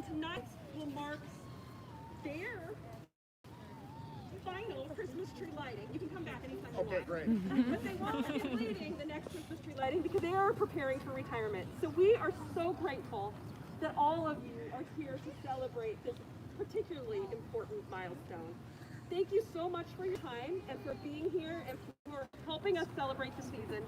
tonight will mark their final Christmas tree lighting. You can come back anytime you want. Okay, great. But they won't be leading the next Christmas tree lighting because they are preparing for retirement. So we are so grateful that all of you are here to celebrate this particularly important milestone. Thank you so much for your time and for being here and for helping us celebrate the season.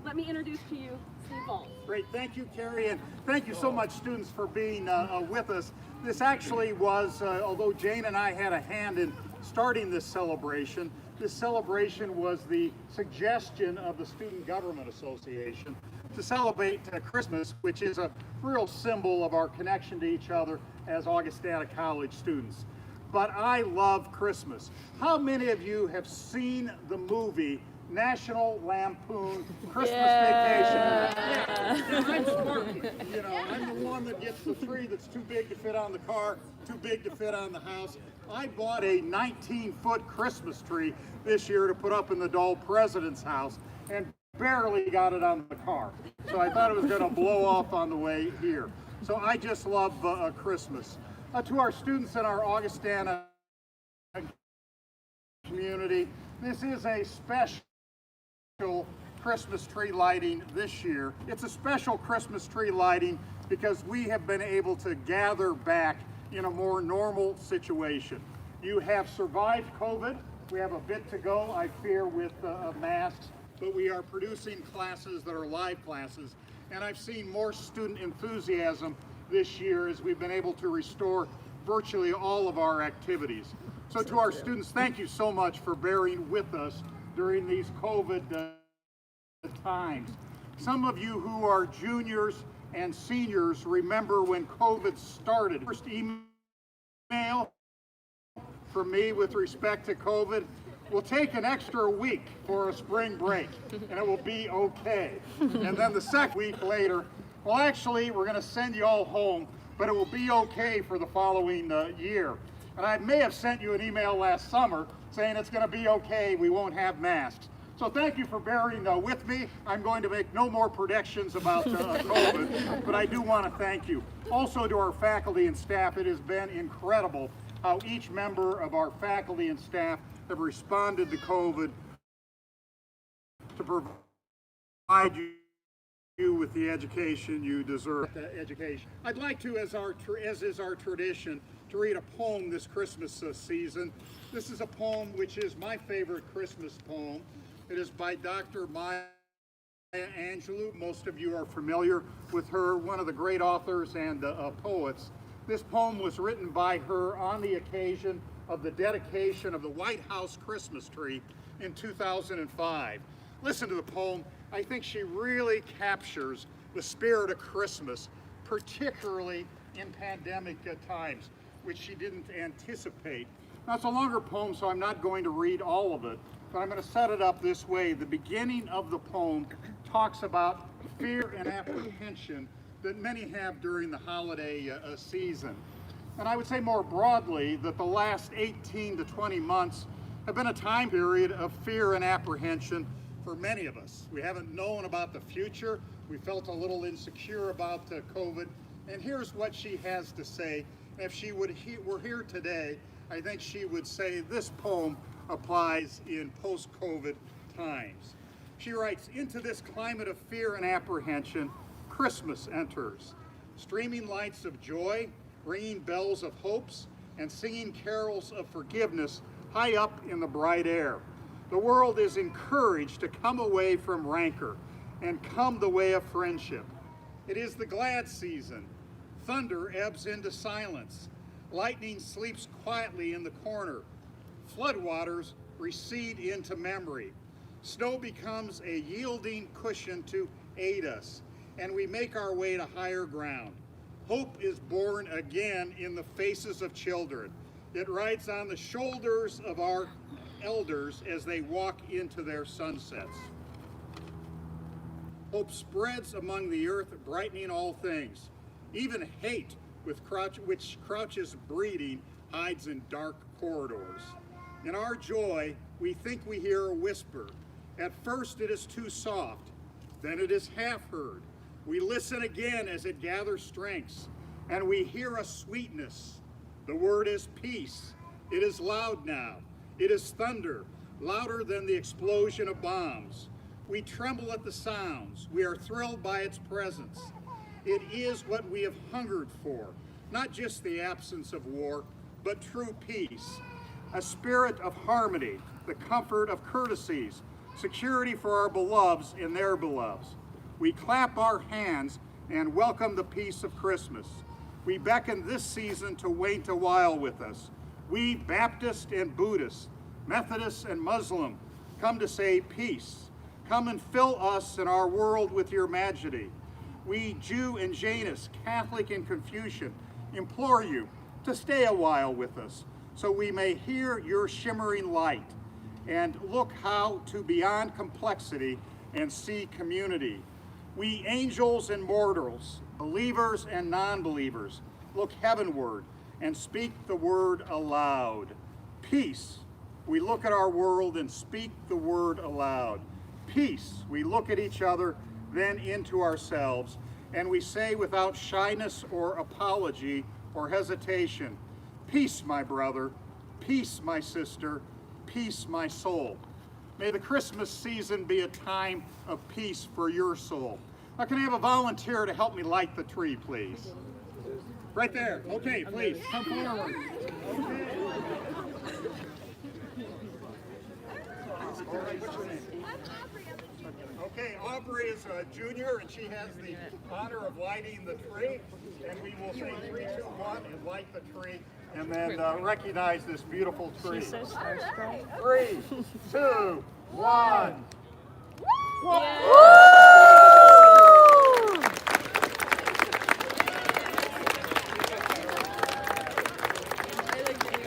Let me introduce to you Steve Balls. Great, thank you, Carrie, and thank you so much, students, for being with us. This actually was, although Jane and I had a hand in starting this celebration was the suggestion of the Student Government Association to celebrate Christmas, which is a real symbol of our connection to each other as Augustana College students. But I love Christmas. How many of you have seen the movie National Lampoon Christmas Vacation? Yeah. I'm Sparky. You know, I'm the one that gets the tree that's too big to fit on the car, too big to fit on the house. I bought a 19-foot Christmas tree this year to put up in the Dole President's house and barely got it on the car. So I thought it was going to blow off on the way here. So I just love Christmas. To our students in our Augustana community, this is a special Christmas tree lighting this year. It's a special Christmas tree lighting because we have been able to gather back in a more normal situation. You have survived COVID. We have a bit to go, I fear, with masks, but we are producing classes that are live classes, and I've seen more student enthusiasm this year as we've been able to restore virtually all of our activities. So to our students, thank you so much for bearing with us during these COVID times. Some of you who are juniors and seniors remember when COVID started. First email from me with respect to COVID, we'll take an extra week for a spring break and it will be okay. And then the second week later, well, actually, we're going to send you all home, but it will be okay for the following year. And I may have sent you an email last summer saying it's going to be okay, we won't have masks. So thank you for bearing with me. I'm going to make no more predictions about COVID, but I do want to thank you. Also to our faculty and staff, it has been incredible how each member of our faculty and staff have responded to COVID to provide you with the education you deserve. Education. I'd like to, as is our tradition, to read a poem this Christmas season. This is a poem which is my favorite Christmas poem. It is by Dr. Maya Angelou. Most of you are familiar with her, one of the great authors and poets. This poem was written by her on the occasion of the dedication of the White House Christmas tree in 2005. Listen to the poem. I think she really captures the spirit of Christmas, particularly in pandemic times, which she didn't anticipate. Now, it's a longer poem, so I'm not going to read all of it, but I'm going to set it up this way. The beginning of the poem talks about fear and apprehension that many have during the holiday season. And I would say more broadly that the last 18 to 20 months have been a time period of fear and apprehension for many of us. We haven't known about the future. We felt a little insecure about COVID. And here's what she has to say. If she were here today, I think she would say this poem applies in post-COVID times. She writes, into this climate of fear and apprehension, Christmas enters. Streaming lights of joy, ringing bells of hopes, and singing carols of forgiveness high up in the bright air. The world is encouraged to come away from rancor and come the way of friendship. It is the glad season. Thunder ebbs into silence. Lightning sleeps quietly in the corner. Floodwaters recede into memory. Snow becomes a yielding cushion to aid us, and we make our way to higher ground. Hope is born again in the faces of children. It rides on the shoulders of our elders as they walk into their sunsets. Hope spreads among the earth, brightening all things. Even hate, which crouches breeding, hides in dark corridors. In our joy, we think we hear a whisper. At first it is too soft, then it is half heard. We listen again as it gathers strength. and we hear a sweetness. The word is peace. It is loud now. It is thunder, louder than the explosion of bombs. We tremble at the sounds. We are thrilled by its presence. It is what we have hungered for, not just the absence of war, but true peace. A spirit of harmony, the comfort of courtesies, security for our beloveds and their beloveds. We clap our hands and welcome the peace of Christmas. We beckon this season to wait a while with us. We, Baptist and Buddhist, Methodist and Muslim, come to say peace. Come and fill us and our world with your majesty. We, Jew and Jainist, Catholic and Confucian, implore you to stay a while with us so we may hear your shimmering light and look how to beyond complexity and see community. We angels and mortals, believers and non-believers, look heavenward and speak the word aloud. Peace. We look at our world and speak the word aloud. Peace. We look at each other, then into ourselves, and we say without shyness or apology or hesitation, peace, my brother, peace, my sister, peace, my soul. May the Christmas season be a time of peace for your soul. Now, can I have a volunteer to help me light the tree, please? Right there. Okay, please, come forward. Okay, Aubrey is a junior, and she has the honor of lighting the tree. And we will say 3, 2, 1, and light the tree, and then recognize this beautiful tree. 3, 2, 1.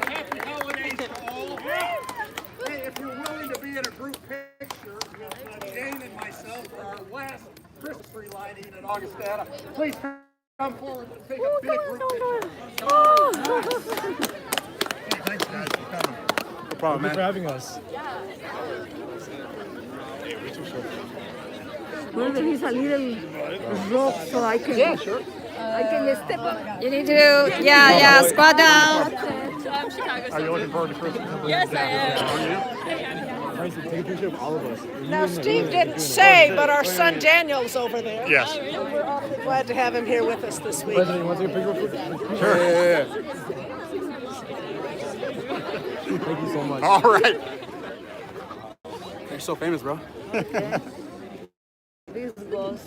Happy holidays to all. Hey, if you're willing to be in a group picture with Jane and myself for our last Christmas tree lighting in Augustana, please come forward and take a big group picture. Hey, thanks guys for coming. No problem, man. Thank you for having us. Puedes venir salir el rock so I can. Yeah, sure. I can step up. You need to, squat down. I'm Chicago. Are you looking forward to Christmas? Yes, I am. Nice to take a picture of all of us. Now, Steve didn't say, but our son Daniel's over there. Yes. We're awfully glad to have him here with us this week. President, you want to take a picture with us? Sure. Yeah. Thank you so much. All right. You're so famous, bro. This goes.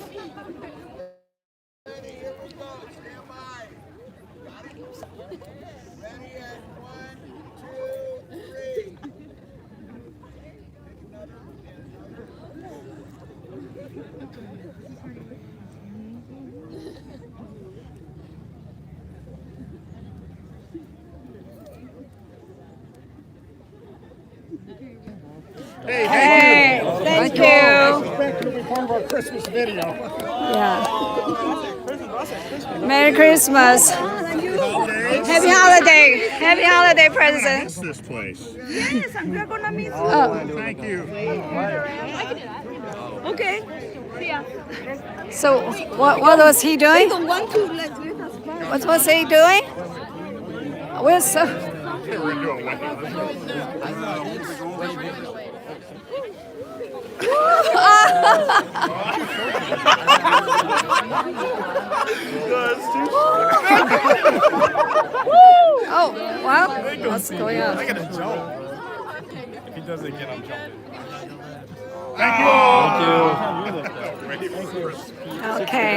Hey, Thank you. I suspect it'll be part of our Christmas video. Yeah. Merry Christmas. Happy holiday. Happy holiday, President. What's this place? Yes, and we're gonna meet. Oh, Thank you. Okay. See ya. so what was he doing? Don't want to let us pass. What was he doing? We're so. Okay, we're gonna do a wedding. Oh, wow. What's going on? I gotta jump. If he doesn't get, I'm jumping. Thank you. Thank you. Okay.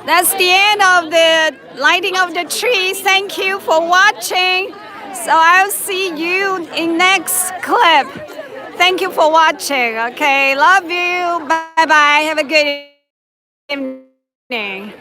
That's the end of the lighting of the trees. Thank you for watching. So I'll see you in next clip. Thank you for watching. Okay, love you. Bye bye. Have a good evening.